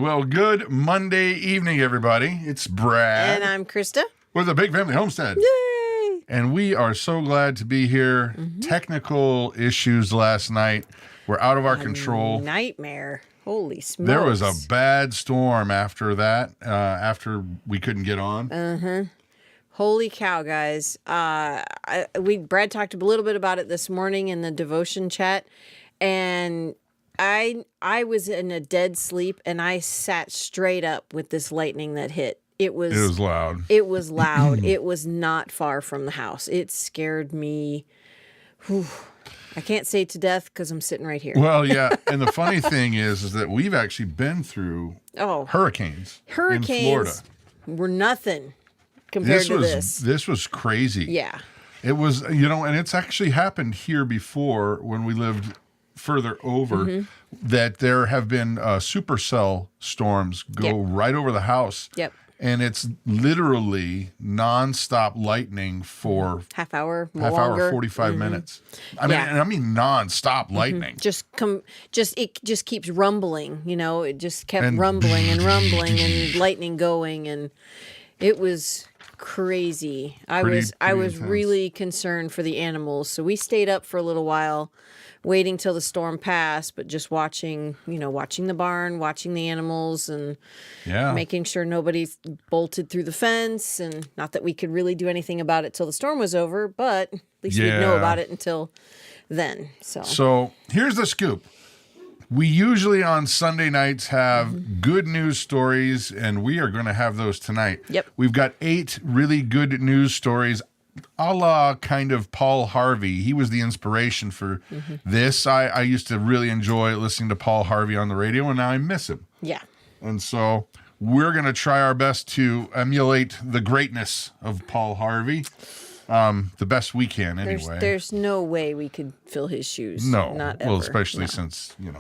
Well, good Monday evening, everybody. It's Brad. And I'm Christa. We're the Big Family Homestead. Yay! And we are so glad to be here. Technical issues last night were out of our control. Nightmare. Holy smokes. There was a bad storm after that, after we couldn't get on. Holy cow, guys. Brad talked a little bit about it this morning in the devotion chat, and I was in a dead sleep, and I sat straight up with this lightning that hit. It was loud. It was loud. It was not far from the house. It scared me. Whew. I can't say to death because I'm sitting right here. Well, yeah. And the funny thing is that we've actually been through hurricanes in Florida. Were nothing compared to this. This was crazy. Yeah. It was, and it's actually happened here before when we lived further over, that there have been supercell storms go right over the house. Yep. And it's literally nonstop lightning for half hour, 45 minutes. I mean nonstop lightning. It just keeps rumbling, it just kept rumbling and rumbling and lightning going, and it was crazy. I was intense. Really concerned for the animals. So we stayed up for a little while, waiting till the storm passed, but just watching the barn, watching the animals, and making sure nobody bolted through the fence. And not that we could really do anything about it till the storm was over, but at least we'd know about it until then. So here's the scoop. We usually on Sunday nights have good news stories, and we are going to have those tonight. Yep. We've got 8 really good news stories, a la kind of Paul Harvey. He was the inspiration for this. I used to really enjoy listening to Paul Harvey on the radio, and now I miss him. Yeah. And so we're going to try our best to emulate the greatness of Paul Harvey, the best we can anyway. There's no way we could fill his shoes. No. Not ever. Well, especially since, we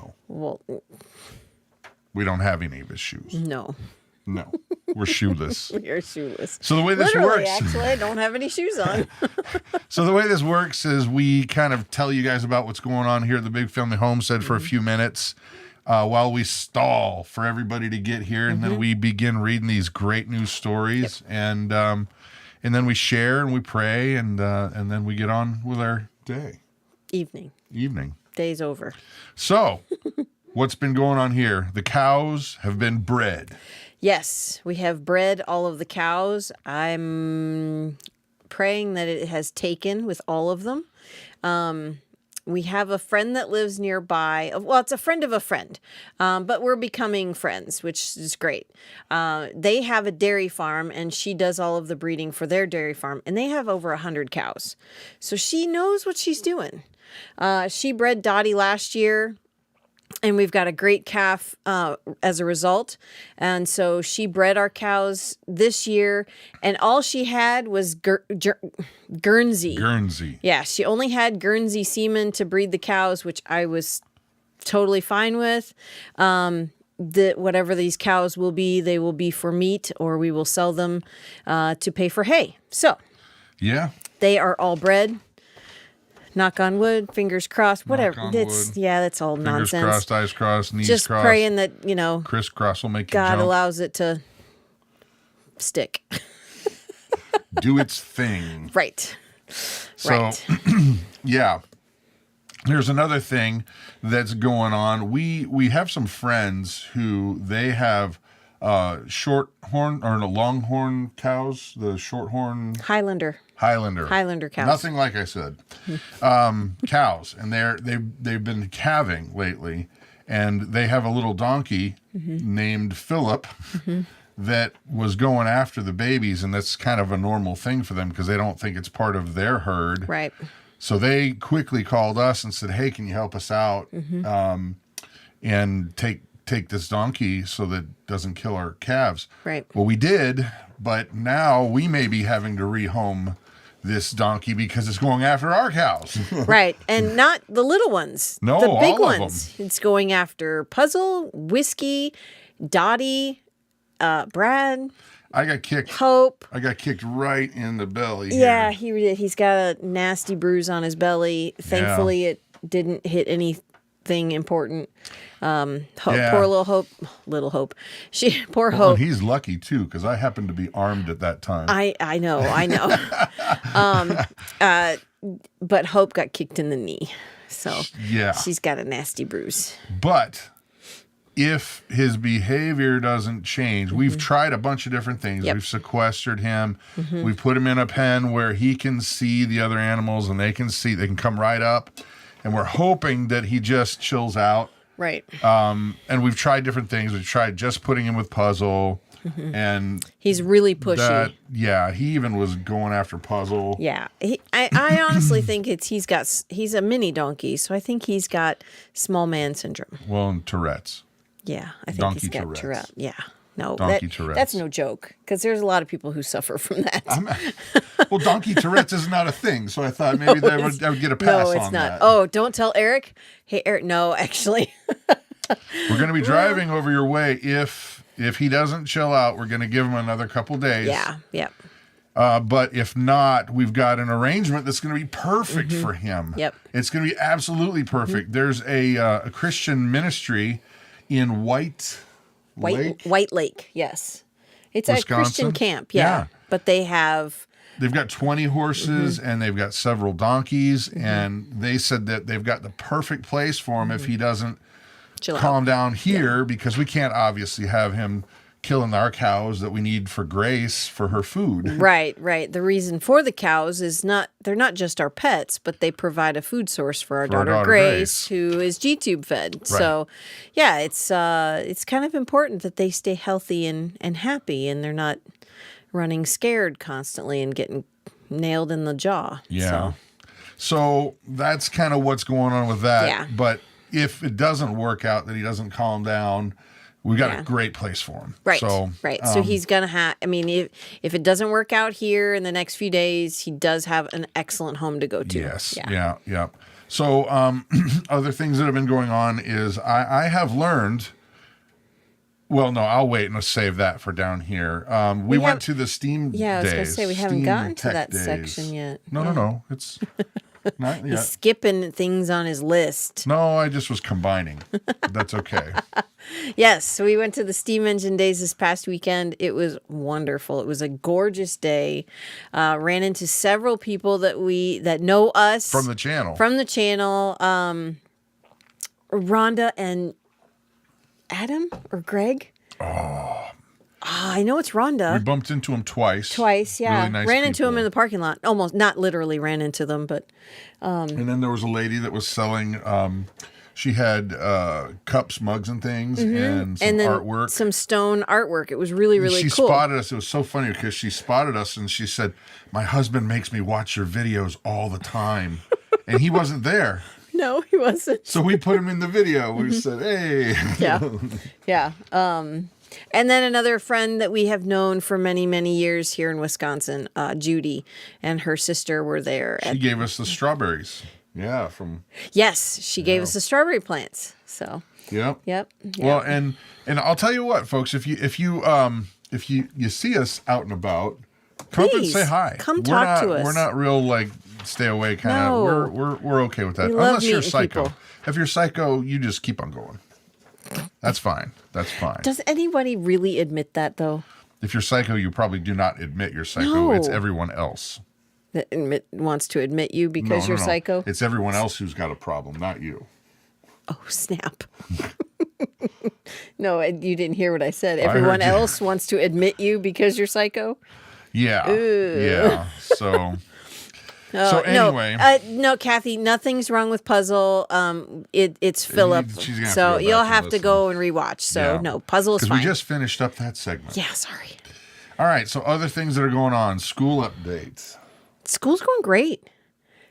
don't have any of his shoes. No. No, we're shoeless. We are shoeless. So the way this Literally, works, actually, I don't have any shoes on. So the way this works is we kind of tell you guys about what's going on here at the Big Family Homestead for a few minutes while we stall for everybody to get here, and then we begin reading these great news stories, and then we share and we pray, and then we get on with our day. Evening. Day's over. So, what's been going on here? The cows have been bred. Yes, we have bred all of the cows. I'm praying that it has taken with all of them. We have a friend that lives nearby. Well, it's a friend of a friend, but we're becoming friends, which is great. They have a dairy farm, and she does all of the breeding for their dairy farm, and they have over 100 cows. So she knows what she's doing. She bred Dottie last year, and we've got a great calf as a result. And so she bred our cows this year, and all she had was Guernsey. Yeah, she only had Guernsey semen to breed the cows, which I was totally fine with. Whatever these cows will be, they will be for meat, or we will sell them to pay for hay. So they are all bred. Knock on wood, fingers crossed, whatever. That's all nonsense. Fingers crossed, eyes crossed, knees just crossed. Just praying that, crisscross will make God you jump. allows it to stick. Do its thing. Right. So, There's another thing that's going on. We have some friends who they have shorthorn or longhorn cows, the shorthorn Highlander cows. Nothing like I said. Cows, and they've been calving lately, and they have a little donkey named Philip that was going after the babies, and that's kind of a normal thing for them because they don't think it's part of their herd. Right. So they quickly called us and said, "Hey, can you help us out and take this donkey so that it doesn't kill our calves?" Right. Well, we did, but now we may be having to rehome this donkey because it's going after our cows. Right. And not the little ones. No, the big all of ones. them. It's going after Puzzle, Whiskey, Dottie, Brad. I got kicked. Hope. I got kicked right in the belly. Yeah, here. he did. He's got a nasty bruise on his belly. Thankfully, it didn't hit any thing important. Yeah. Poor little Hope. Poor Well, Hope. and he's lucky too, because I happened to be armed at that time. I know. But Hope got kicked in the knee, so Yeah. she's got a nasty bruise. But if his behavior doesn't change, we've tried a bunch of different things. Yep. We've sequestered him. We've put him in a pen where he can see the other animals and they can come right up. And we're hoping that he just chills out. Right. And we've tried different things. We've tried just putting him with Puzzle. And He's really pushy. he even was going after Puzzle. Yeah, I honestly think he's a mini donkey, so I think he's got small man syndrome. Well, and Tourette's. Yeah, I think Donkey he's got Tourette's. Tourette. Yeah, no, Donkey Tourette's. that's no joke because there's a lot of people who suffer from that. Well, Donkey Tourette's is not a thing, so I thought maybe I would get a pass No, on it's not. that. Oh, don't tell Eric. Hey, Eric. No, actually. We're going to be driving over your way. If he doesn't chill out, we're going to give him another couple days. Yeah. Yep. But if not, we've got an arrangement that's going to be perfect for him. Yep. It's going to be absolutely perfect. There's a Christian ministry in White Lake. Yes, it's Wisconsin? a Christian camp. Yeah, but they've got 20 horses and they've got several donkeys, and they said that they've got the perfect place for him if he doesn't chill calm out. down here, because we can't obviously have him killing our cows that we need for Grace for her food. Right. The reason for the cows is they're not just our pets, but they provide a food source for our daughter Grace, who is G-tube fed. Right. So, yeah, it's kind of important that they stay healthy and happy, and they're not running scared constantly and getting nailed in the jaw. Yeah. So that's kind of what's going on with that. Yeah. But if it doesn't work out, that he doesn't calm down, we got a great place for him. Right. So, So he's going to have, if it doesn't work out here in the next few days, he does have an excellent home to go to. Yes. Yeah. So other things that have been going on is I have learned, well, no, I'll wait and save that for down here. We went to the STEAM days. Yeah, I was going to say, we haven't gotten to that days. section yet. No. It's not yet. He's skipping things on his list. No, I just was combining. That's okay. Yes, so we went to the steam engine days this past weekend. It was wonderful. It was a gorgeous day. Ran into several people that know us From the channel. Rhonda and Adam or Greg. I know it's Rhonda. We bumped into him twice. Yeah. Really nice ran into people. him in the parking lot. Almost, not literally ran into them, but. And then there was a lady that was selling. She had cups, mugs, and things, and some artwork. Some stone artwork. It was really, really she cool. She spotted us. It was so funny because she spotted us and she said, "My husband makes me watch your videos all the time," and he wasn't there. No, he wasn't. So we put him in the video. We said, "Hey." Yeah. And then another friend that we have known for many, many years here in Wisconsin, Judy, and her sister were there. She gave us the strawberries. Yeah, Yes, she gave us the strawberry plants. So. Yep. Well, and I'll tell you what, folks, if you see us out and about, come up and say hi. Come talk to us. We're not real stay away kind of. No. We're okay with that. We love Unless you're meeting psycho. people. If you're psycho, you just keep on going. That's fine. Does anybody really admit that though? If you're psycho, you probably do not admit you're psycho. No. It's everyone else that wants to admit you because you're psycho. It's everyone else who's got a problem, not you. Oh, snap. No, you didn't hear what I said. Everyone else wants to admit you because you're psycho? Yeah. Yeah. So anyway. No, Kathy, nothing's wrong with Puzzle. It's Philip. So you'll have to go and rewatch. So no, Puzzle is fine. Because we just finished up that segment. Yeah, sorry. All right. So other things that are going on. School updates. School's going great.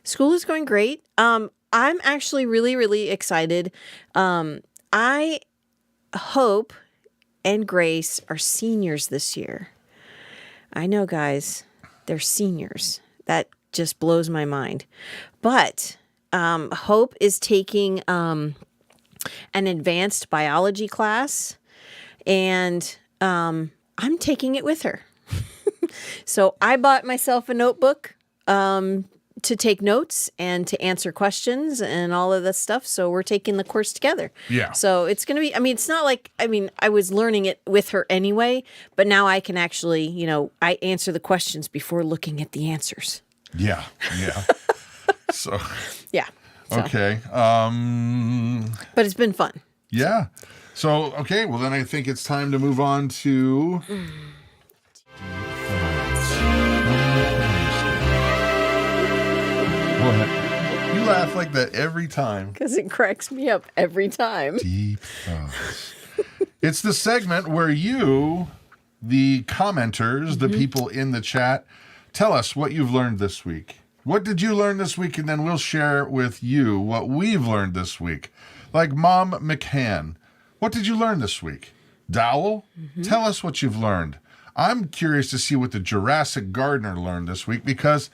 School is going great. I'm actually really, really excited. I Hope and Grace are seniors this year. I know, guys, they're seniors. That just blows my mind. But Hope is taking an advanced biology class, and I'm taking it with her. So I bought myself a notebook to take notes and to answer questions and all of that stuff. So we're taking the course together. Yeah. So it's going to be, I mean, it's not like, I mean, I was learning it with her anyway, but now I can actually, you know, I answer the questions before looking at the answers. Yeah. Yeah. So, Yeah. So. okay. But it's been fun. Yeah. So, okay. Well, then I think it's time to move on to... What? You laugh like that every time. Because it cracks me up every time. Deep thoughts. It's the segment where you, the commenters, the people in the chat, tell us what you've learned this week. What did you learn this week? And then we'll share with you what we've learned this week. Like Mom McCann. What did you learn this week? Dowell, tell us what you've learned. I'm curious to see what the Jurassic gardener learned this week because,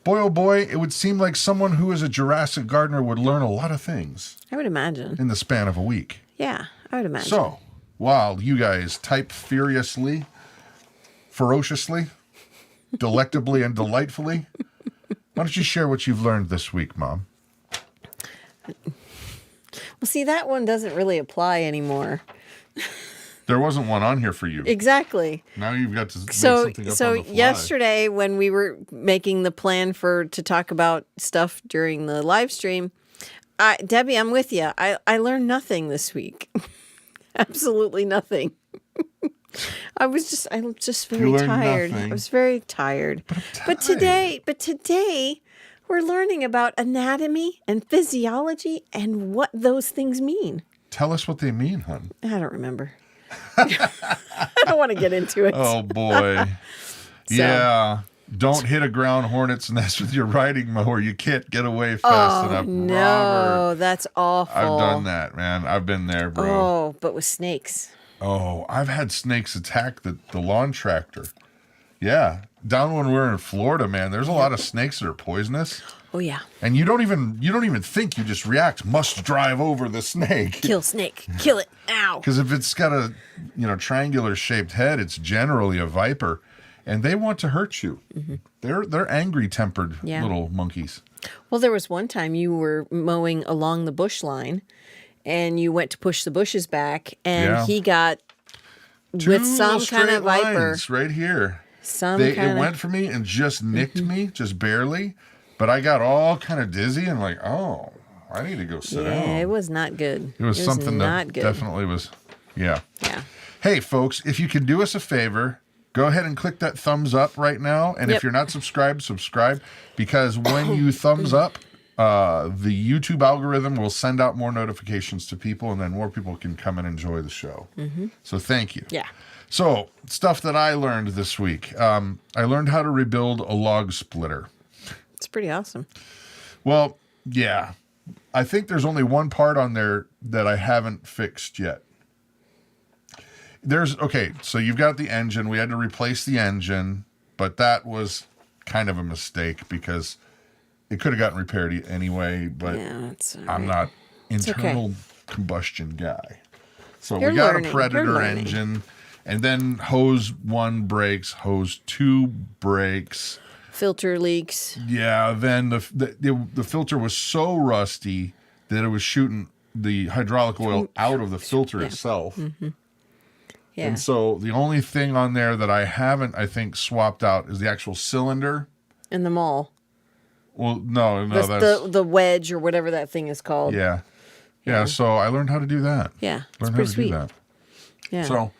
boy, oh boy, it would seem like someone who is a Jurassic gardener would learn a lot of things. I would imagine. In the span of a week. Yeah, I would imagine. So, while you guys type furiously, ferociously, delectably, and delightfully, why don't you share what you've learned this week, Mom? Well, see, that one doesn't really apply anymore. There wasn't one on here for you. Exactly. Now you've got to make So something up on the fly. yesterday when we were making the plan to talk about stuff during the live stream, Debbie, I'm with you. I learned nothing this week. Absolutely nothing. I'm just very tired. Nothing. I was very tired. But today we're learning about anatomy and physiology and what those things mean. Tell us what they mean, hon. I don't remember. I don't want to get into it. Oh, boy. Yeah. Don't hit a ground hornet's nest with your riding mower. You can't get away fast enough. No, Robert, that's awful. I've done that, man. I've been there, bro. Oh, but with snakes. Oh, I've had snakes attack the lawn tractor. Yeah. Down when we were in Florida, man, there's a lot of snakes that are poisonous. Oh, yeah. And you don't even think, you just react. Must drive over the snake. Kill snake. Kill it. Ow. Because if it's got a triangular shaped head, it's generally a viper, and they want to hurt you. Mm-hmm. They're angry tempered little monkeys. Well, there was one time you were mowing along the bush line, and you went to push the bushes back, and he got with some kind of viper right here. It went for me and just nicked me, just barely. But I got all kind of dizzy and like, oh, I need to go sit down. Yeah, it was not good. It was something that definitely was, yeah. Yeah. Hey, folks, if you can do us a favor, go ahead and click that thumbs up right now. And if you're not subscribed, subscribe. Because when you thumbs up, the YouTube algorithm will send out more notifications to people, and then more people can come and enjoy the show. Mm-hmm. So thank you. Yeah. So, stuff that I learned this week. I learned how to rebuild a log splitter. It's pretty awesome. Well, yeah. I think there's only one part on there that I haven't fixed yet. So you've got the engine. We had to replace the engine, but that was kind of a mistake because it could have gotten repaired anyway, but I'm not internal combustion guy. So we got a Predator engine, and then hose 1 breaks, hose 2 breaks. Filter leaks. Yeah, then the filter was so rusty that it was shooting the hydraulic oil out of the filter itself. Mm-hmm. Yeah. And so the only thing on there that I haven't, I think, swapped out is the actual cylinder. And the maul. Well, no, that's the wedge or whatever that thing is called. Yeah. Yeah, so I learned how to do that. Yeah, learned how to do that. Yeah. So,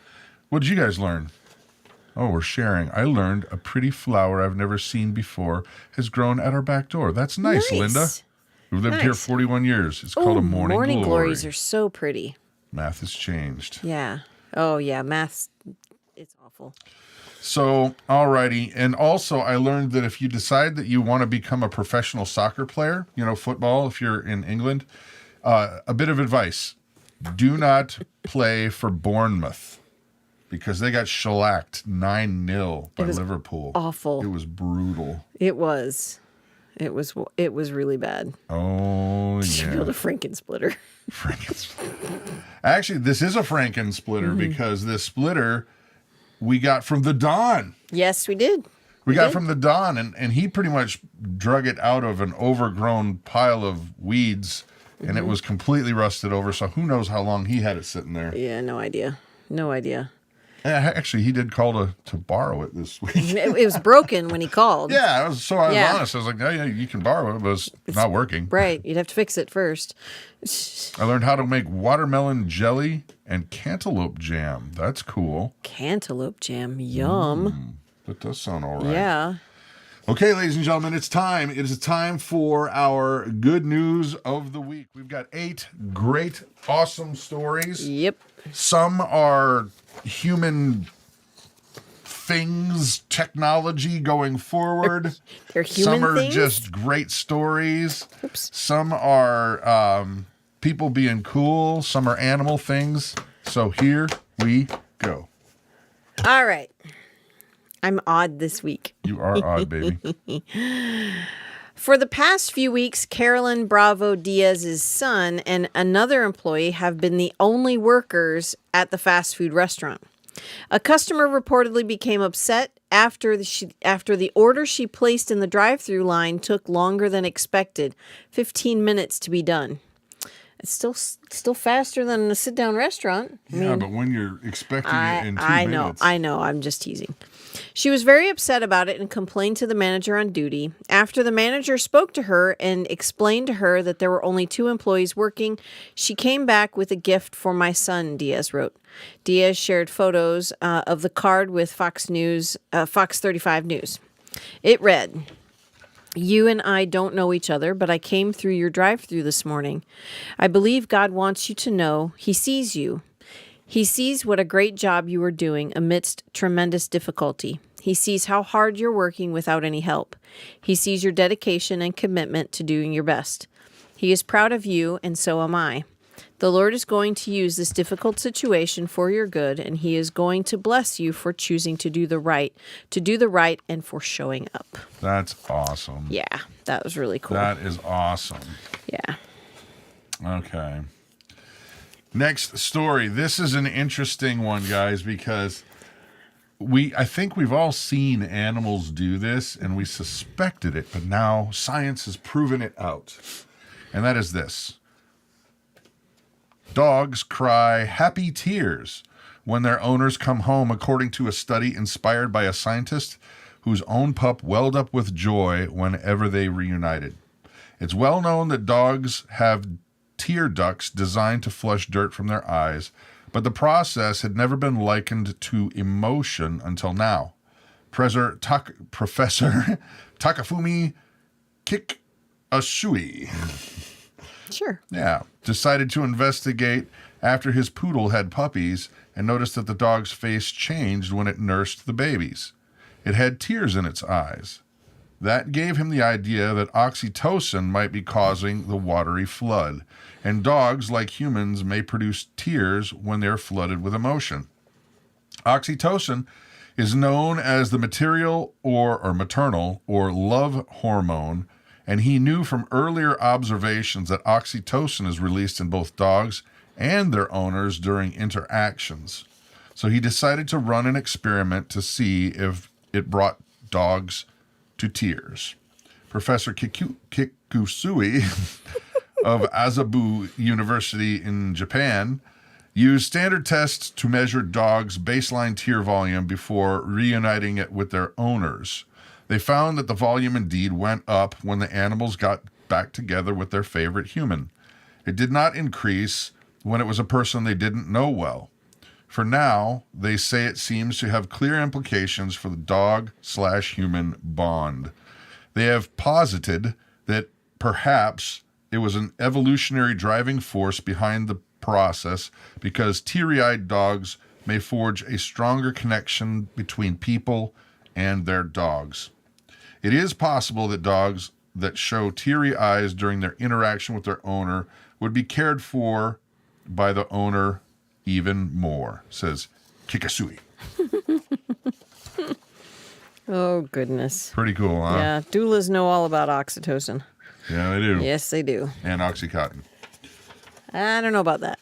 what did you guys learn? Oh, we're sharing. I learned a pretty flower I've never seen before has grown at our back door. That's nice. Linda. We've lived here 41 years. It's called a morning glory. Morning glories are so pretty. Math has changed. Yeah. Oh, yeah. Math's, it's awful. So, alrighty. And also, I learned that if you decide that you want to become a professional soccer player, football, if you're in England, a bit of advice. Do not play for Bournemouth. Because they got shellacked 9-0 by Liverpool. Awful. It was brutal. It was really bad. Oh, Did you build a Frankensplitter? Actually, this is a Frankensplitter because this splitter we got from the Don. Yes, we did. We got from the Don, and he pretty much drug it out of an overgrown pile of weeds, and it was completely rusted over. So who knows how long he had it sitting there. Yeah, no idea. No idea. Actually, he did call to borrow it this week. It was broken when he called. Yeah, I was honest. I was like, yeah, you can borrow it, but it's not working. Right. You'd have to fix it first. I learned how to make watermelon jelly and cantaloupe jam. That's cool. Cantaloupe jam. Yum. That does sound all right. Yeah. Okay, ladies and gentlemen, it's time. It is time for our good news of the week. We've got 8 great, awesome stories. Yep. Some are human things, technology going forward. They're human Some are things? just great stories. Oops. Some are people being cool. Some are animal things. So here we go. All right. I'm odd this week. You are odd, baby. For the past few weeks, Carolyn Bravo Diaz's son and another employee have been the only workers at the fast food restaurant. A customer reportedly became upset after the order she placed in the drive-thru line took longer than expected, 15 minutes to be done. It's still faster than a sit-down restaurant. But when you're expecting it in 2 minutes. I know. I'm just teasing. She was very upset about it and complained to the manager on duty. After the manager spoke to her and explained to her that there were only 2 employees working, she came back with a gift for my son, Diaz wrote. Diaz shared photos of the card with Fox 35 News. It read, "You and I don't know each other, but I came through your drive-thru this morning. I believe God wants you to know He sees you. He sees what a great job you are doing amidst tremendous difficulty. He sees how hard you're working without any help. He sees your dedication and commitment to doing your best. He is proud of you, and so am I. The Lord is going to use this difficult situation for your good, and He is going to bless you for choosing to do the right, and for showing up." That's awesome. Yeah, that was really cool. That is awesome. Yeah. Okay. Next story. This is an interesting one, guys, because I think we've all seen animals do this, and we suspected it, but now science has proven it out. And that is this. Dogs cry happy tears when their owners come home, according to a study inspired by a scientist whose own pup welled up with joy whenever they reunited. It's well known that dogs have tear ducts designed to flush dirt from their eyes, but the process had never been likened to emotion until now. Professor Takafumi Kikashui Sure. decided to investigate after his poodle had puppies and noticed that the dog's face changed when it nursed the babies. It had tears in its eyes. That gave him the idea that oxytocin might be causing the watery flood, and dogs, like humans, may produce tears when they're flooded with emotion. Oxytocin is known as the maternal or love hormone, and he knew from earlier observations that oxytocin is released in both dogs and their owners during interactions. So he decided to run an experiment to see if it brought dogs to tears. Professor Kikusui of Azabu University in Japan used standard tests to measure dogs' baseline tear volume before reuniting it with their owners. They found that the volume indeed went up when the animals got back together with their favorite human. It did not increase when it was a person they didn't know well. For now, they say it seems to have clear implications for the dog/human bond. They have posited that perhaps it was an evolutionary driving force behind the process because teary-eyed dogs may forge a stronger connection between people and their dogs. It is possible that dogs that show teary eyes during their interaction with their owner would be cared for by the owner even more, says Kikasui. Oh, goodness. Pretty cool, huh? Yeah, doulas know all about oxytocin. Yeah, they do. Yes, they do. And Oxycontin. I don't know about that.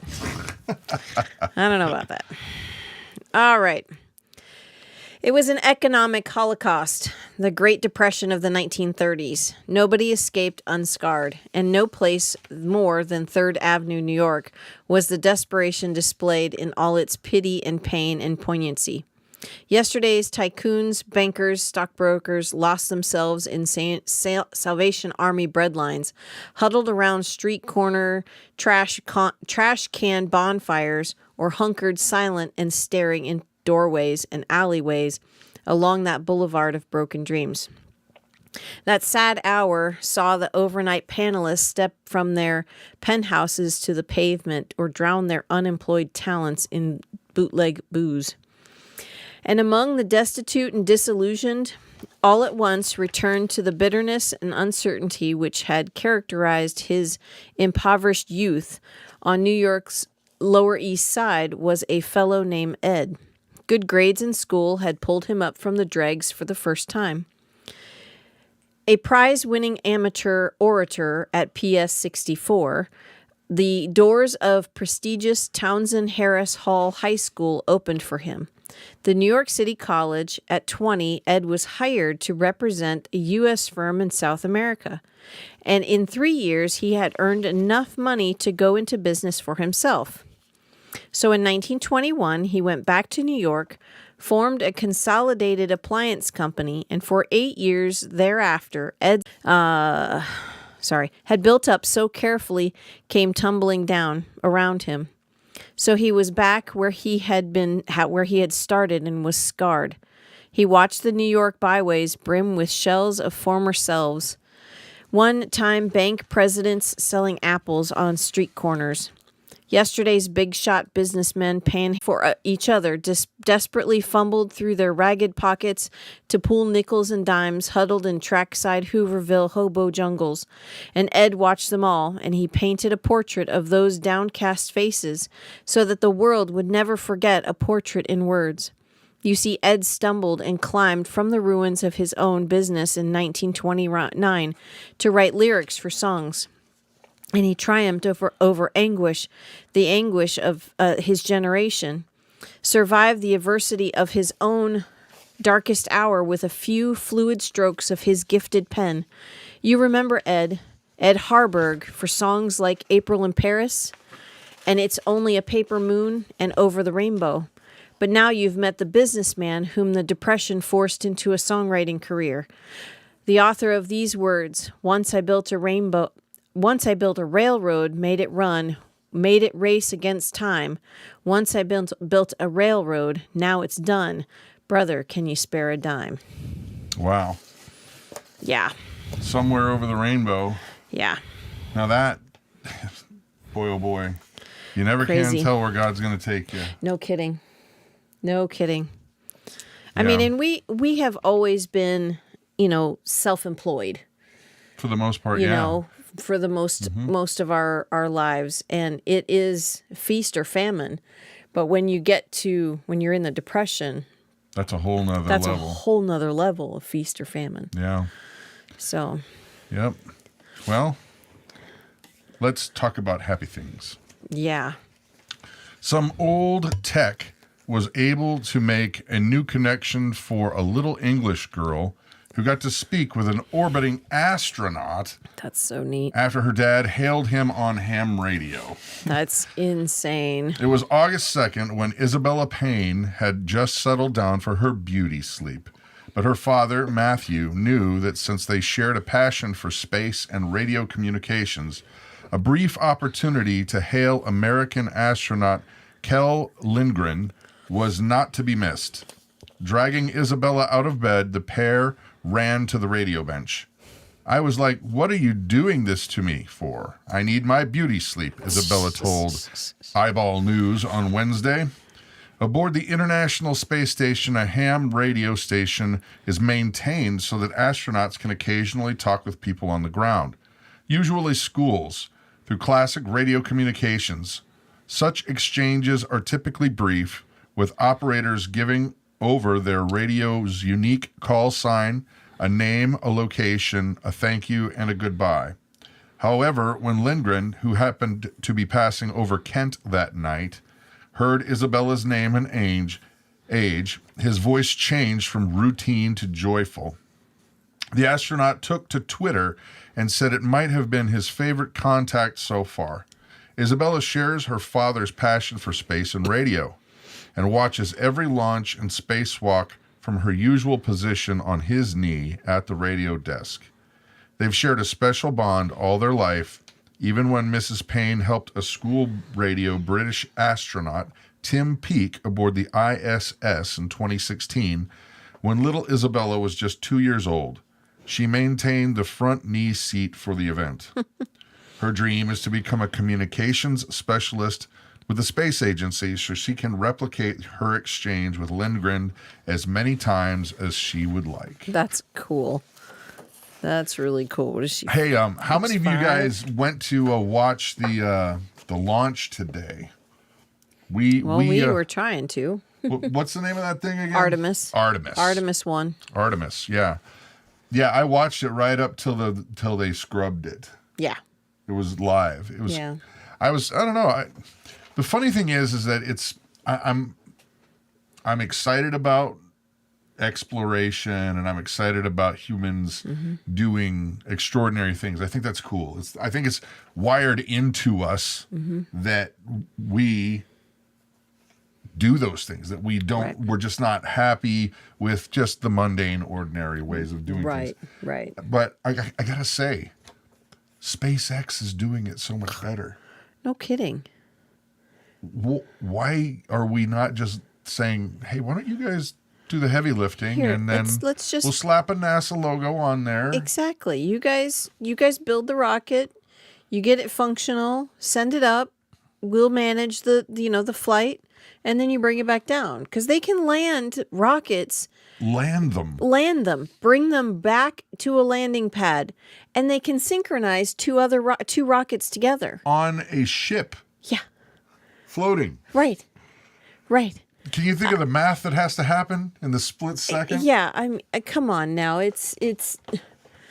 All right. It was an economic holocaust, the Great Depression of the 1930s. Nobody escaped unscarred, and no place more than 3rd Avenue, New York, was the desperation displayed in all its pity and pain and poignancy. Yesterday's tycoons, bankers, stockbrokers lost themselves in Salvation Army breadlines, huddled around street corner trash can bonfires, or hunkered silent and staring in doorways and alleyways along that boulevard of broken dreams. That sad hour saw the overnight panelists step from their penthouses to the pavement or drown their unemployed talents in bootleg booze. And among the destitute and disillusioned, all at once returned to the bitterness and uncertainty which had characterized his impoverished youth on New York's Lower East Side was a fellow named Ed. Good grades in school had pulled him up from the dregs for the first time. A prize-winning amateur orator at PS 64, the doors of prestigious Townsend Harris Hall High School opened for him. The New York City College, at 20, Ed was hired to represent a U.S. firm in South America. And in 3 years, he had earned enough money to go into business for himself. So in 1921, he went back to New York, formed a consolidated appliance company, and for 8 years thereafter, Ed had built up so carefully came tumbling down around him. So he was back where he had started and was scarred. He watched the New York byways brim with shells of former selves. One-time bank presidents selling apples on street corners. Yesterday's big-shot businessmen paying for each other desperately fumbled through their ragged pockets to pool nickels and dimes huddled in trackside Hooverville hobo jungles. And Ed watched them all, and he painted a portrait of those downcast faces so that the world would never forget a portrait in words. You see, Ed stumbled and climbed from the ruins of his own business in 1929 to write lyrics for songs. And he triumphed over anguish, the anguish of his generation, survived the adversity of his own darkest hour with a few fluid strokes of his gifted pen. You remember Ed Harburg, for songs like April in Paris, and It's Only a Paper Moon, and Over the Rainbow. But now you've met the businessman whom the Depression forced into a songwriting career. The author of these words, Once I built a railroad, made it run, made it race against time. Once I built a railroad, now it's done. Brother, can you spare a dime? Wow. Yeah. Somewhere over the rainbow. Yeah. Now that, boy, oh boy, you never Crazy. can tell where God's going to take you. No kidding. No kidding. I Yeah. mean, and we have always been, self-employed. For the most part, you know, for the most of our lives. And it is feast or famine. But when you're in the Depression, that's a whole nother that's level. a whole nother level of feast or famine. Yeah. So. Yep. Well, let's talk about happy things. Yeah. Some old tech was able to make a new connection for a little English girl who got to speak with an orbiting astronaut. That's so neat. After her dad hailed him on ham radio. That's insane. It was August 2nd when Isabella Payne had just settled down for her beauty sleep. But her father, Matthew, knew that since they shared a passion for space and radio communications, a brief opportunity to hail American astronaut Kjell Lindgren was not to be missed. Dragging Isabella out of bed, the pair ran to the radio bench. I was like, what are you doing this to me for? I need my beauty sleep, Isabella told Eyeball News on Wednesday. Aboard the International Space Station, a ham radio station is maintained so that astronauts can occasionally talk with people on the ground, usually schools, through classic radio communications. Such exchanges are typically brief, with operators giving over their radio's unique call sign, a name, a location, a thank you, and a goodbye. However, when Lindgren, who happened to be passing over Kent that night, heard Isabella's name and age, age, his voice changed from routine to joyful. The astronaut took to Twitter and said it might have been his favorite contact so far. Isabella shares her father's passion for space and radio and watches every launch and spacewalk from her usual position on his knee at the radio desk. They've shared a special bond all their life, even when Mrs. Payne helped a school radio British astronaut, Tim Peake, aboard the ISS in 2016, when little Isabella was just 2 years old. She maintained the front knee seat for the event. Her dream is to become a communications specialist with the space agency so she can replicate her exchange with Lindgren as many times as she would like. That's cool. That's really cool. What is she? Hey, how many of you guys went to watch the launch today? We were trying to. What's the name of that thing again? Artemis. Artemis 1. Artemis, yeah. Yeah, I watched it right up till they scrubbed it. Yeah. It was live. It was. Yeah. I don't know. The funny thing is that I'm excited about exploration, and I'm excited about humans doing extraordinary things. I think that's cool. I think it's wired into us that we do those things, that we don't. Right. We're just not happy with just the mundane, ordinary ways of doing things. Right. But I gotta say, SpaceX is doing it so much better. No kidding. Why are we not just saying, hey, why don't you guys do the heavy lifting, Here, and then we'll slap a NASA logo on there? Exactly. You guys build the rocket, you get it functional, send it up, we'll manage the flight, and then you bring it back down, because they can land rockets. Land them, bring them back to a landing pad, and they can synchronize two rockets together on a ship. Yeah. Floating. Right. Can you think of the math that has to happen in the split second? Yeah, come on now. It's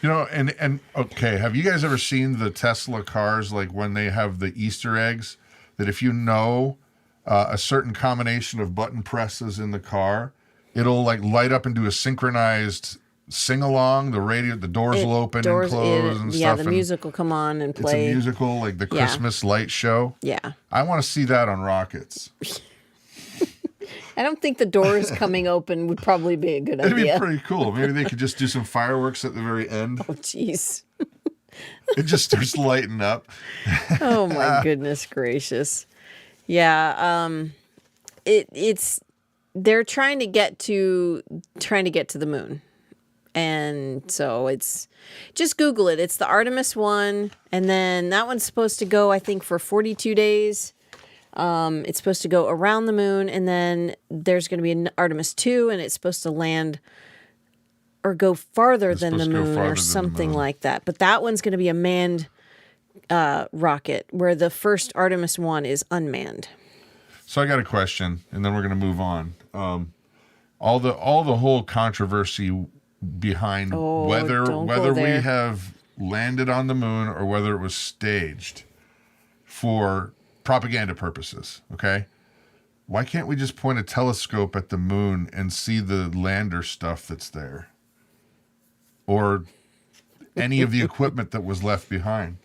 and okay, have you guys ever seen the Tesla cars, like when they have the Easter eggs, that if you know a certain combination of button presses in the car, it'll like light up and do a synchronized sing-along, the doors will open and close and stuff. Yeah, the music will come on and play. It's a musical, like the Christmas light show. Yeah. I want to see that on rockets. I don't think the doors coming open would probably be a good idea. It'd be pretty cool. Maybe they could just do some fireworks at the very end. Oh, jeez. It just starts lighting up. Oh, my goodness gracious. Yeah, they're trying to get to the moon. And so it's just Google it. It's the Artemis 1, and then that one's supposed to go, I think, for 42 days. It's supposed to go around the moon, and then there's going to be an Artemis 2, and it's supposed to land or go farther than the moon or something like that. But that one's going to be a manned rocket, where the first Artemis 1 is unmanned. So I got a question, and then we're going to move on. All the whole controversy behind whether we have landed on the moon or whether it was staged for propaganda purposes, okay? Why can't we just point a telescope at the moon and see the lander stuff that's there? Or any of the equipment that was left behind?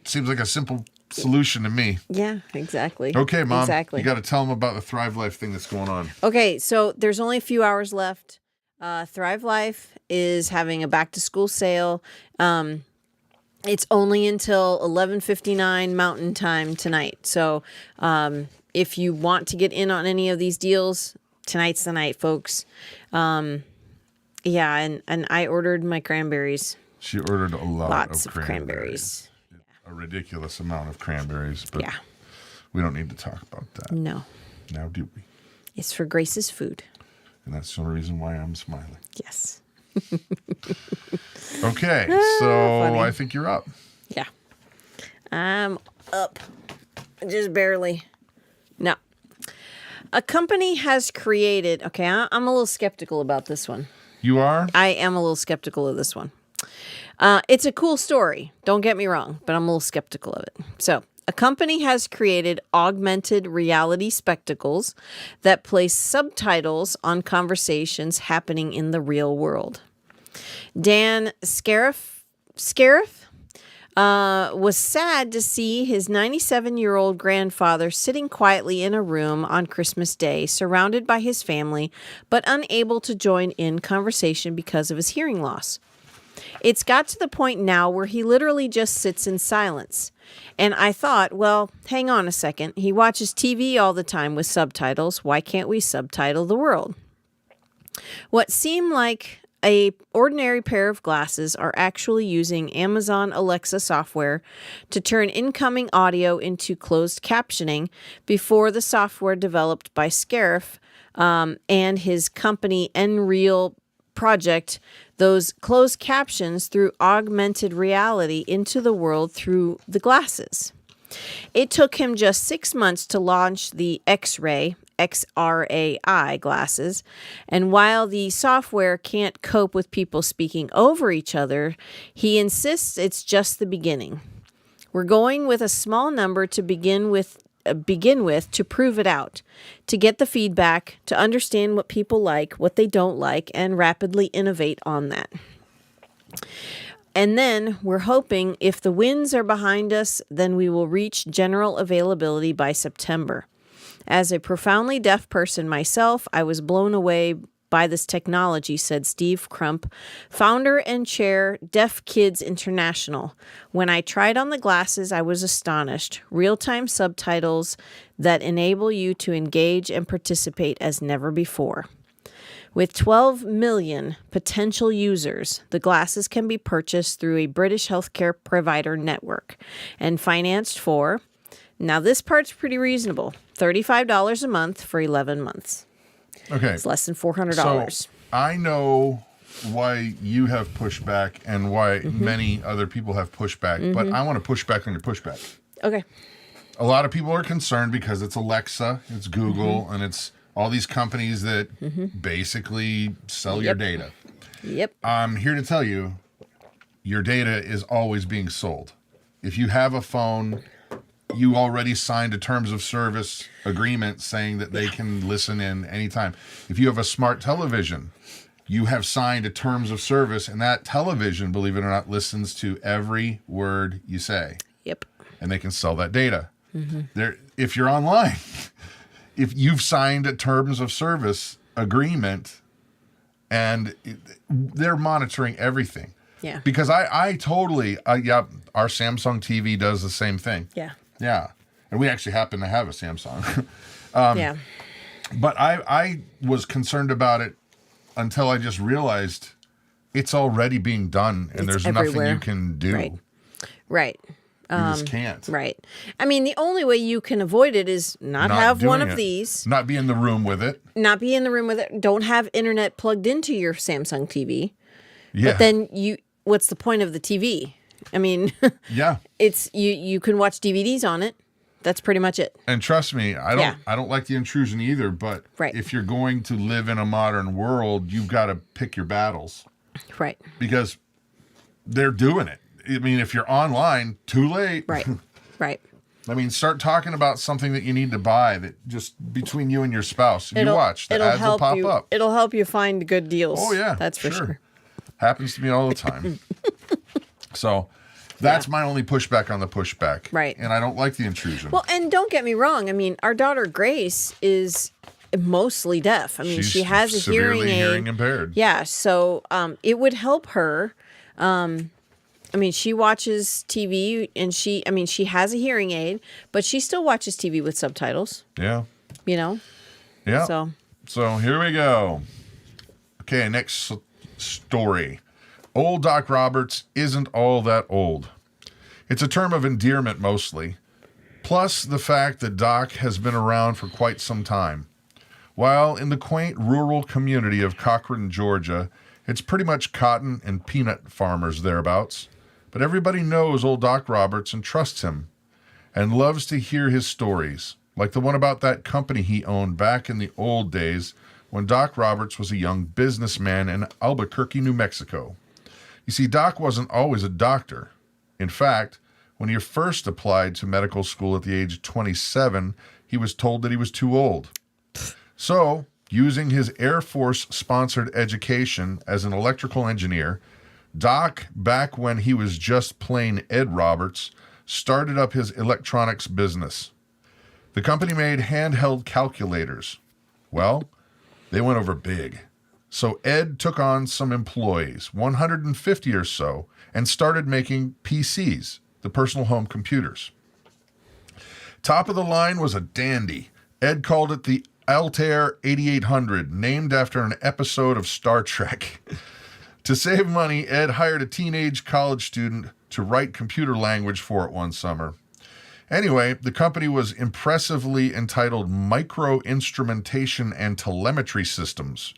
Seems like a simple solution to me. Yeah, exactly. Okay, Mom. Exactly. You got to tell them about the Thrive Life thing that's going on. Okay, so there's only a few hours left. Thrive Life is having a back-to-school sale. It's only until 11:59 Mountain Time tonight. So if you want to get in on any of these deals, tonight's the night, folks. Yeah, and I ordered my cranberries. She ordered Lots of cranberries. A ridiculous amount of cranberries, but yeah, we don't need to talk about that. No. Now do we? It's for Grace's food. And that's the reason why I'm smiling. Yes. Okay, so funny. I think you're up. Yeah. I'm up. Just barely. No. A company has created... Okay, I'm a little skeptical about this one. You are? I am a little skeptical of this one. It's a cool story. Don't get me wrong, but I'm a little skeptical of it. So, A company has created augmented reality spectacles that place subtitles on conversations happening in the real world. Dan Scariff was sad to see his 97-year-old grandfather sitting quietly in a room on Christmas Day, surrounded by his family, but unable to join in conversation because of his hearing loss. It's got to the point now where he literally just sits in silence. And I thought, well, hang on a second. He watches TV all the time with subtitles. Why can't we subtitle the world? What seemed like a ordinary pair of glasses are actually using Amazon Alexa software to turn incoming audio into closed captioning before the software developed by Scariff and his company Nreal project those closed captions through augmented reality into the world through the glasses. It took him just 6 months to launch the X-Ray XRAI glasses, and while the software can't cope with people speaking over each other, he insists it's just the beginning. We're going with a small number to begin with to prove it out, to get the feedback, to understand what people like, what they don't like, and rapidly innovate on that. And then we're hoping if the wins are behind us, then we will reach general availability by September. As a profoundly deaf person myself, I was blown away by this technology, said Steve Crump, founder and chair, Deaf Kids International. When I tried on the glasses, I was astonished. Real-time subtitles that enable you to engage and participate as never before. With 12 million potential users, the glasses can be purchased through a British healthcare provider network and financed for, now this part's pretty reasonable, $35 a month for 11 months. Okay. It's less than $400. So I know why you have pushback and why many other people have pushback, but I want to push back on your pushback. Okay. A lot of people are concerned because it's Alexa, it's Google, and it's all these companies that basically sell your data. Yep. I'm here to tell you, your data is always being sold. If you have a phone, you already signed a terms of service agreement saying that they can listen in anytime. If you have a smart television, you have signed a terms of service, and that television, believe it or not, listens to every word you say. Yep. And they can sell that data. If you're online, if you've signed a terms of service agreement, and they're monitoring everything. Yeah. Because I totally, our Samsung TV does the same thing. Yeah. Yeah. And we actually happen to have a Samsung. Yeah. But I was concerned about it until I just realized it's already being done and It's there's everywhere. nothing you can do. Right. Right. You just can't. Right. I mean, the only way you can avoid it is not have one doing of it. these. Not be in the room with it. Not be in the room with it. Don't have internet plugged into your Samsung TV. Yeah. But then what's the point of the TV? I mean, Yeah. it's you can watch DVDs on it. That's pretty much it. And trust me, I don't like the intrusion either, but Right. if you're going to live in a modern world, you've got to pick your battles Right. because they're doing it. I mean, if you're online, too late. Right. Right. I mean, start talking about something that you need to buy that just between you and your spouse. You watch, the ads will pop up. It'll help you find good deals. Oh, yeah. That's for sure. Happens to me all the time. So that's my only pushback on the pushback. Right. And I don't like the intrusion. Well, and don't get me wrong. I mean, our daughter Grace is mostly deaf. I mean, She's she has a severely hearing aid. hearing impaired. Yeah, so it would help her. I mean, she watches TV, and she has a hearing aid, but she still watches TV with subtitles. Yeah. You know. Yeah. So here we go. Okay, next story. Old Doc Roberts isn't all that old. It's a term of endearment mostly, plus the fact that Doc has been around for quite some time. While in the quaint rural community of Cochran, Georgia, it's pretty much cotton and peanut farmers thereabouts. But everybody knows old Doc Roberts and trusts him and loves to hear his stories, like the one about that company he owned back in the old days when Doc Roberts was a young businessman in Albuquerque, New Mexico. You see, Doc wasn't always a doctor. In fact, When he first applied to medical school at the age of 27, he was told that he was too old. So, using his Air Force-sponsored education as an electrical engineer, Doc, back when he was just plain Ed Roberts, started up his electronics business. The company made handheld calculators. Well, they went over big. So Ed took on some employees, 150 or so, and started making PCs, the personal home computers. Top of the line was a dandy. Ed called it the Altair 8800, named after an episode of Star Trek. To save money, Ed hired a teenage college student to write computer language for it one summer. Anyway, the company was impressively entitled Micro Instrumentation and Telemetry Systems.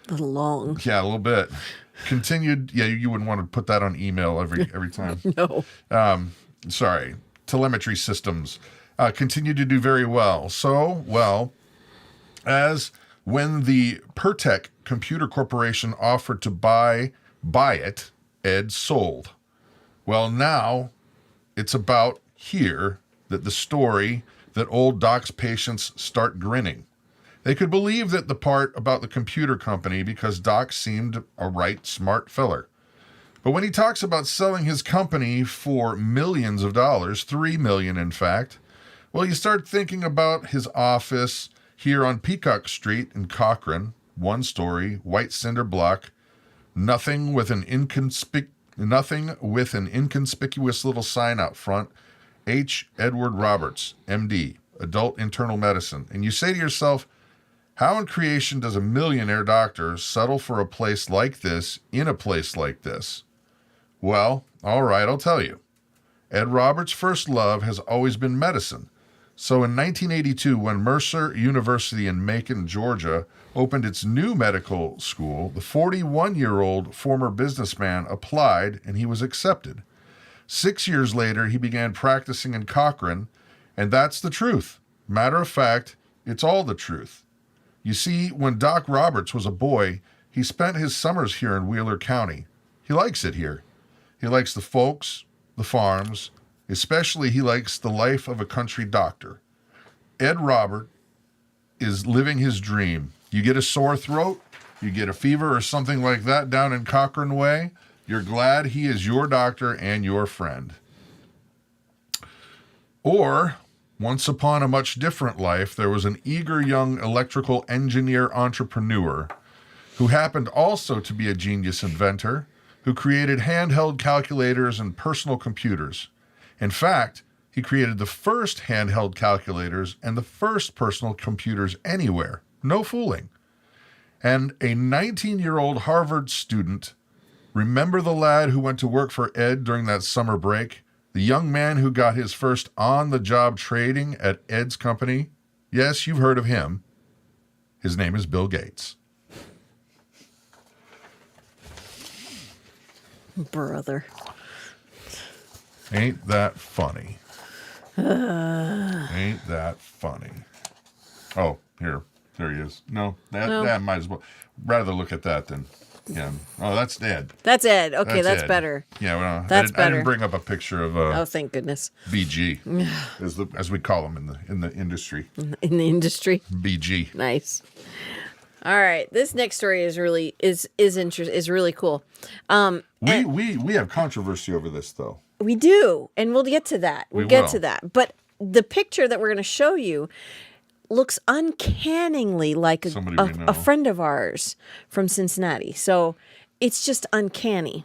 A little long. Yeah, a little bit. Continued, yeah, you wouldn't want to put that on email every time. No. Sorry, Telemetry Systems. Continued to do very well. So, well, as when the Pertec Computer Corporation offered to buy it, Ed sold. Well, now it's about here that the story that old Doc's patients start grinning. They could believe that the part about the computer company because Doc seemed a right smart feller. But when he talks about selling his company for millions of dollars, $3 million in fact, well, you start thinking about his office here on Peacock Street in Cochrane, one story, white cinder block, nothing with an inconspicuous little sign out front, H. Edward Roberts, MD, Adult Internal Medicine. And you say to yourself, how in creation does a millionaire doctor settle for a place like this in a place like this? Well, all right, I'll tell you. Ed Roberts' first love has always been medicine. So in 1982, when Mercer University in Macon, Georgia, opened its new medical school, the 41-year-old former businessman applied and he was accepted. 6 years later, he began practicing in Cochrane, and that's the truth. Matter of fact, it's all the truth. You see, when Doc Roberts was a boy, he spent his summers here in Wheeler County. He likes it here. He likes the folks, the farms, especially he likes the life of a country doctor. Ed Robert is living his dream. You get a sore throat, you get a fever or something like that down in Cochrane Way, you're glad he is your doctor and your friend. Or, once upon a much different life, there was an eager young electrical engineer entrepreneur who happened also to be a genius inventor who created handheld calculators and personal computers. In fact, he created the first handheld calculators and the first personal computers anywhere. No fooling. And a 19-year-old Harvard student, remember the lad who went to work for Ed during that summer break? The young man who got his first on-the-job trading at Ed's company? Yes, you've heard of him. His name is Bill Gates. Brother. Ain't that funny? Ain't that funny? Oh, here. There he is. No, that might as well. Rather look at that than him. Oh, that's Ed. That's Ed. Okay, that's Ed. better. Yeah, well, That's I better. didn't bring up a picture of Oh, thank goodness. BG, as we call him in the industry. In the industry. BG. Nice. All right, this next story is really really cool. We have controversy over this though. We do, and we'll get to that. We'll get will. to that. But the picture that we're going to show you looks uncannily like Somebody we know. a friend of ours from Cincinnati. So it's just uncanny.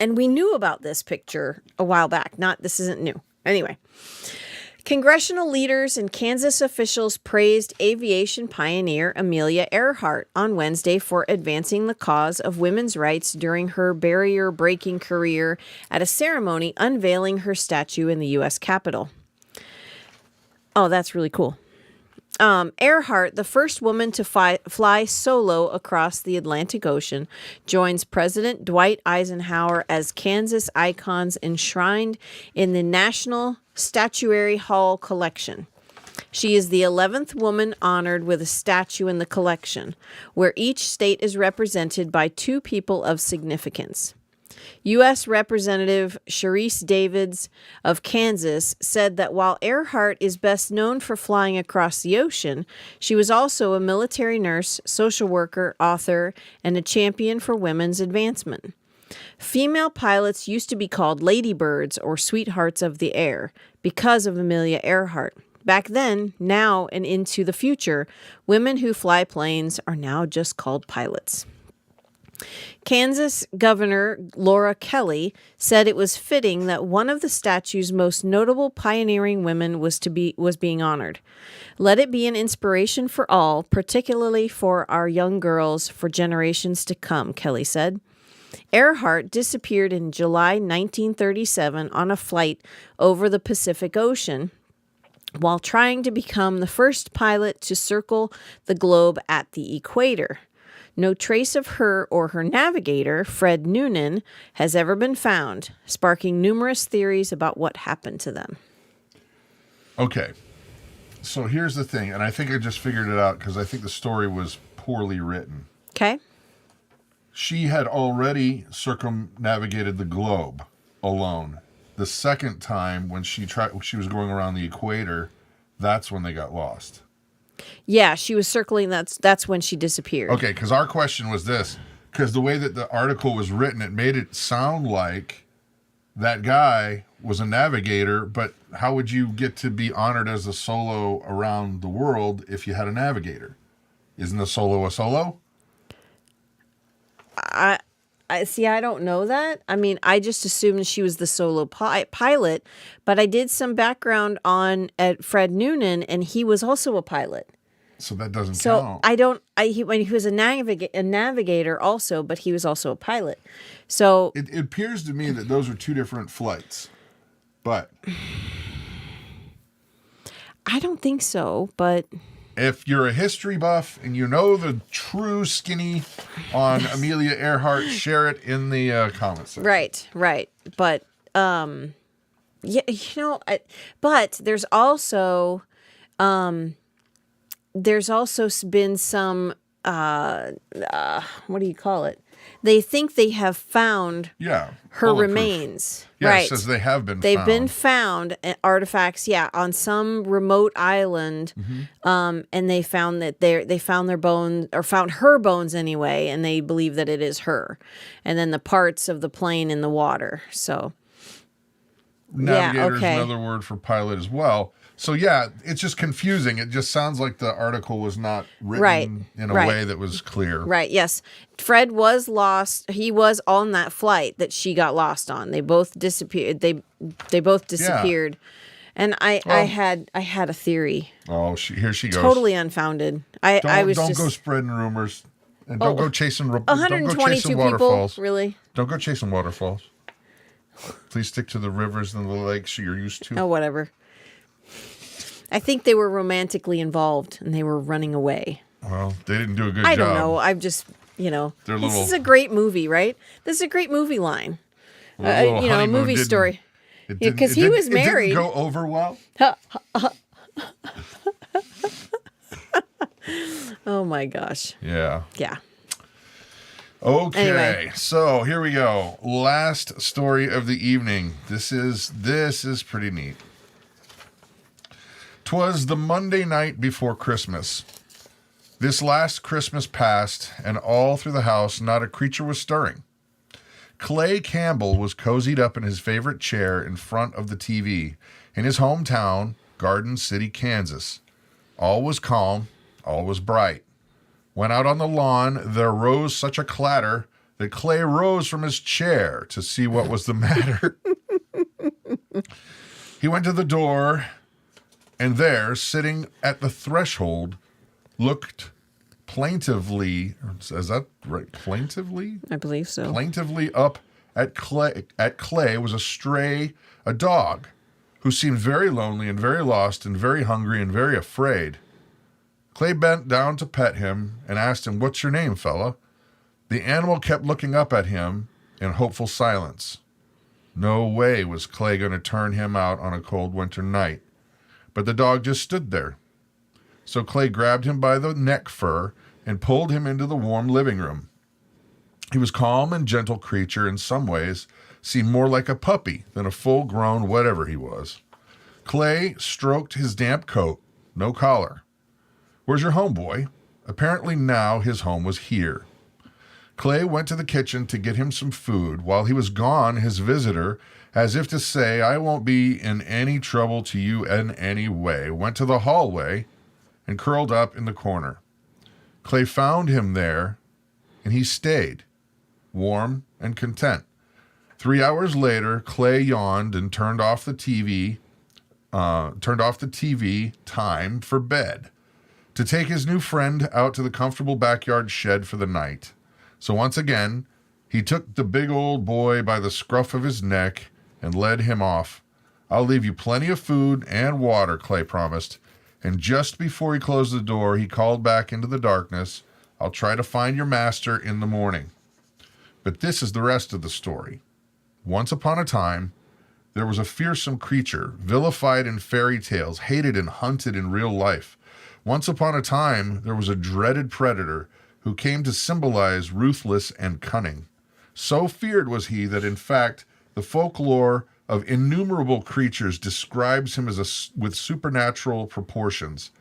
And we knew about this picture a while back. This isn't new. Anyway, congressional leaders and Kansas officials praised aviation pioneer Amelia Earhart on Wednesday for advancing the cause of women's rights during her barrier-breaking career at a ceremony unveiling her statue in the U.S. Capitol. Oh, that's really cool. Earhart, the first woman to fly solo across the Atlantic Ocean, joins President Dwight Eisenhower as Kansas icons enshrined in the National Statuary Hall collection. She is the 11th woman honored with a statue in the collection, where each state is represented by two people of significance. U.S. Representative Sharice Davids of Kansas said that while Earhart is best known for flying across the ocean, she was also a military nurse, social worker, author, and a champion for women's advancement. Female pilots used to be called ladybirds or sweethearts of the air because of Amelia Earhart. Back then, now, and into the future, women who fly planes are now just called pilots. Kansas Governor Laura Kelly said it was fitting that one of the statue's most notable pioneering women was being honored. Let it be an inspiration for all, particularly for our young girls for generations to come, Kelly said. Earhart disappeared in July 1937 on a flight over the Pacific Ocean while trying to become the first pilot to circle the globe at the equator. No trace of her or her navigator, Fred Noonan, has ever been found, sparking numerous theories about what happened to them. Okay. So here's the thing, and I think I just figured it out because I think the story was poorly written. Okay. She had already circumnavigated the globe alone. The second time when she was going around the equator, that's when they got lost. Yeah, she was circling. That's when she disappeared. Okay, because our question was this. Because the way that the article was written, it made it sound like that guy was a navigator, but how would you get to be honored as a solo around the world if you had a navigator? Isn't a solo a solo? I see. I don't know that. I mean, I just assumed she was the solo pilot, but I did some background at Fred Noonan, and he was also a pilot. So that doesn't So count. I don't. He was a navigator also, but he was also a pilot. So It appears to me that those are two different flights, but I don't think so. But if you're a history buff and you know the true skinny on Amelia Earhart, share it in the comments section. right. But yeah, but there's also been some what do you call it? They think they have found her remains. Yeah, right. It says they have been They've found. been found artifacts, on some remote island, and they found that they found their bones, or found her bones anyway, and they believe that it is her, and then the parts of the plane in the water. So, navigator is another word for pilot as well. So it's just confusing. It just sounds like the article was not written in a way that was clear. Right. Yes. Fred was lost. He was on that flight that she got lost on. They both disappeared. They both disappeared. And I had a theory. Oh, here she goes. Totally unfounded. I was don't just go spreading rumors, and don't go chasing. 122 waterfalls. people. Really? Don't go chasing waterfalls. Please stick to the rivers and the lakes you're used to. Oh, whatever. I think they were romantically involved and they were running away. Well, they didn't do a good job. I don't know. I'm just, this is a great movie, right? This is a great movie line. A movie story. Because he was married. It didn't go over well. Oh my gosh. Yeah. Yeah. Okay, Anyway. So here we go. Last story of the evening. This is pretty neat. 'Twas the Monday night before Christmas. This last Christmas passed, and all through the house not a creature was stirring. Clay Campbell was cozied up in his favorite chair in front of the TV in his hometown, Garden City, Kansas. All was calm, all was bright. When out on the lawn there rose such a clatter that Clay rose from his chair to see what was the matter. He went to the door, and there, sitting at the threshold, looked plaintively, is that right? Plaintively? I believe so. Plaintively up at Clay was a dog, who seemed very lonely and very lost and very hungry and very afraid. Clay bent down to pet him and asked him, "What's your name, fella?" The animal kept looking up at him in hopeful silence. No way was Clay going to turn him out on a cold winter night. But the dog just stood there. So Clay grabbed him by the neck fur and pulled him into the warm living room. He was calm and gentle creature in some ways, seemed more like a puppy than a full-grown whatever he was. Clay stroked his damp coat, no collar. "Where's your home, boy?" Apparently now his home was here. Clay went to the kitchen to get him some food. While he was gone, his visitor, as if to say, "I won't be in any trouble to you in any way," went to the hallway and curled up in the corner. Clay found him there, and he stayed, warm and content. 3 hours later, Clay yawned and turned off the TV. Time for bed, to take his new friend out to the comfortable backyard shed for the night. So once again, he took the big old boy by the scruff of his neck and led him off. "I'll leave you plenty of food and water," Clay promised. And just before he closed the door, he called back into the darkness, "I'll try to find your master in the morning." But this is the rest of the story. Once upon a time, there was a fearsome creature, vilified in fairy tales, hated and hunted in real life. Once upon a time, there was a dreaded predator who came to symbolize ruthless and cunning. So feared was he that, in fact, the folklore of innumerable creatures describes him as with supernatural proportions.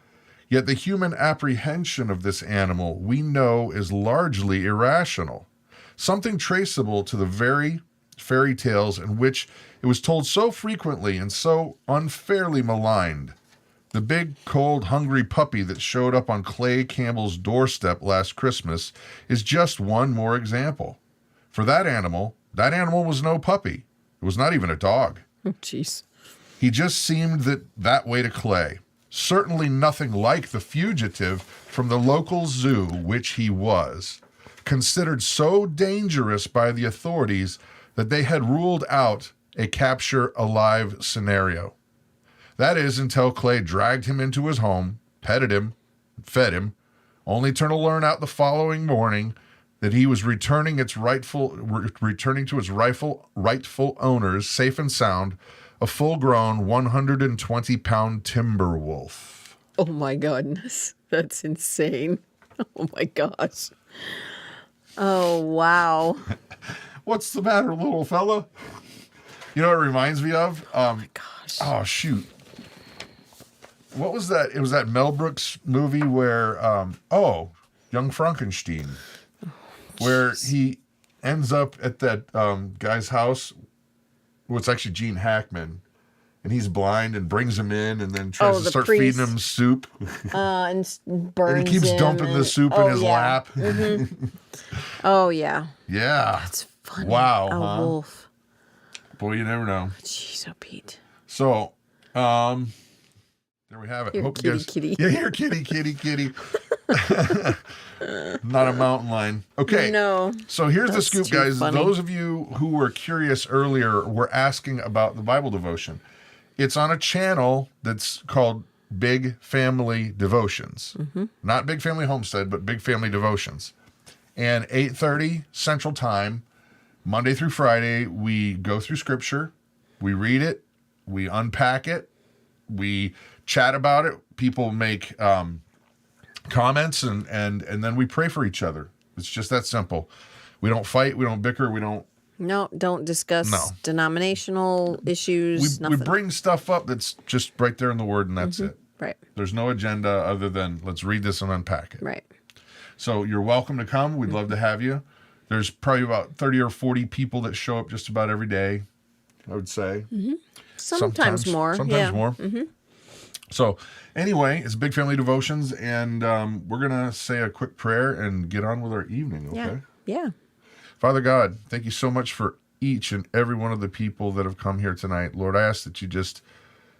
Yet the human apprehension of this animal we know is largely irrational, something traceable to the very fairy tales in which it was told so frequently and so unfairly maligned. The big, cold, hungry puppy that showed up on Clay Campbell's doorstep last Christmas is just one more example. For that animal was no puppy. It was not even a dog. Jeez. He just seemed that way to Clay. Certainly nothing like the fugitive from the local zoo, which he was, considered so dangerous by the authorities that they had ruled out a capture alive scenario. That is, until Clay dragged him into his home, petted him, fed him, only to learn out the following morning that he was returning to its rightful owners, safe and sound, a full-grown 120-pound timber wolf. Oh my goodness. That's insane. Oh my gosh. Oh, wow. What's the matter, little fella? You know what it reminds me of? Oh my gosh. Oh, shoot. What was that? It was that Mel Brooks movie where, Young Frankenstein, where he ends up at that guy's house. Well, it's actually Gene Hackman, and he's blind and brings him in and then tries to start feeding him soup. And burns and he keeps dumping the soup in his lap. Mm-hmm. Oh, yeah. Yeah. That's funny. Wow. A wolf. Boy, you never know. Jeez, oh, Pete. So, there we have it. Here, Hope kitty, you guys, kitty. Yeah, here, kitty. Not a mountain lion. Okay. No. So here's the scoop, guys. Funny. Those of you who were curious earlier were asking about the Bible devotion. It's on a channel that's called Big Family Devotions. Mm-hmm. Not Big Family Homestead, but Big Family Devotions. And 8:30 Central Time, Monday through Friday, we go through Scripture, we read it, we unpack it, we chat about it. People make comments, and then we pray for each other. It's just that simple. We don't fight, we don't bicker, we don't. No, don't discuss denominational issues. We bring stuff up that's just right there in the Word, and that's it. Right. There's no agenda other than let's read this and unpack it. Right. So you're welcome to come. We'd love to have you. There's probably about 30 or 40 people that show up just about every day, I would say. Mm-hmm. Sometimes more. Sometimes more. Mm-hmm. So anyway, it's Big Family Devotions, and we're going to say a quick prayer and get on with our evening, okay? Yeah. Father God, thank you so much for each and every one of the people that have come here tonight. Lord, I ask that you just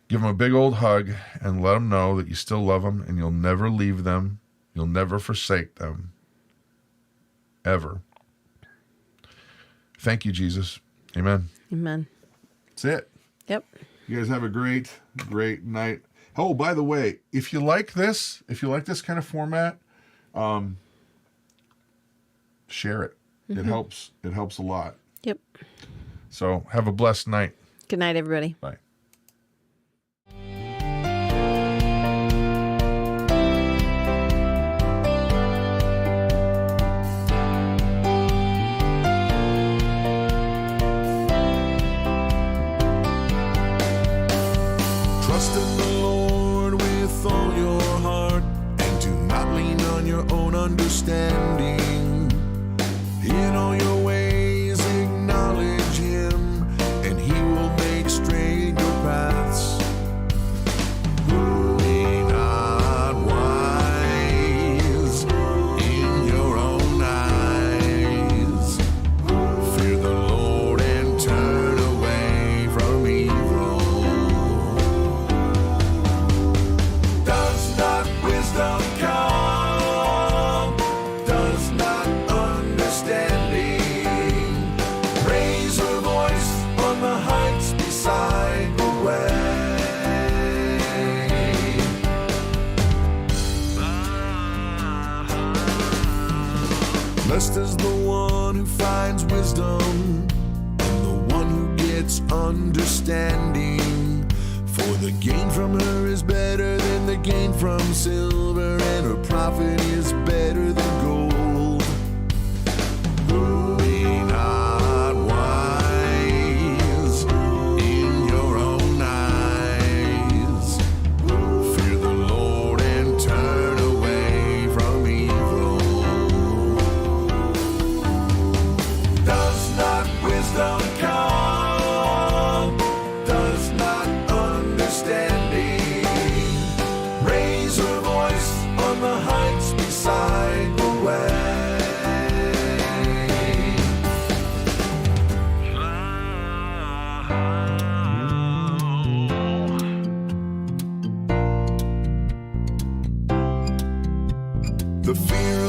give them a big old hug and let them know that you still love them and you'll never leave them. You'll never forsake them. Ever. Thank you, Jesus. Amen. Amen. That's it. Yep. You guys have a great, great night. Oh, by the way, if you like this kind of format, share it. Mm-hmm. It helps a lot. Yep. So have a blessed night. Good night, everybody. Bye. Trust in the Lord with all your heart, and do not lean on your own understanding. In all your ways acknowledge him, and he will make straight your paths. Be not wise in your own eyes. Fear the Lord and turn away from evil. Does not wisdom come? Does not understanding raise her voice on the heights beside the way? Blessed is the one who finds wisdom, and the one who gets understanding. For the gain from her is better than the gain from silver, and her profit is better than gold. Be not wise in your own eyes. Fear the Lord and turn away from evil. Does not wisdom come? Does not understanding raise her voice on the heights beside the way? The fear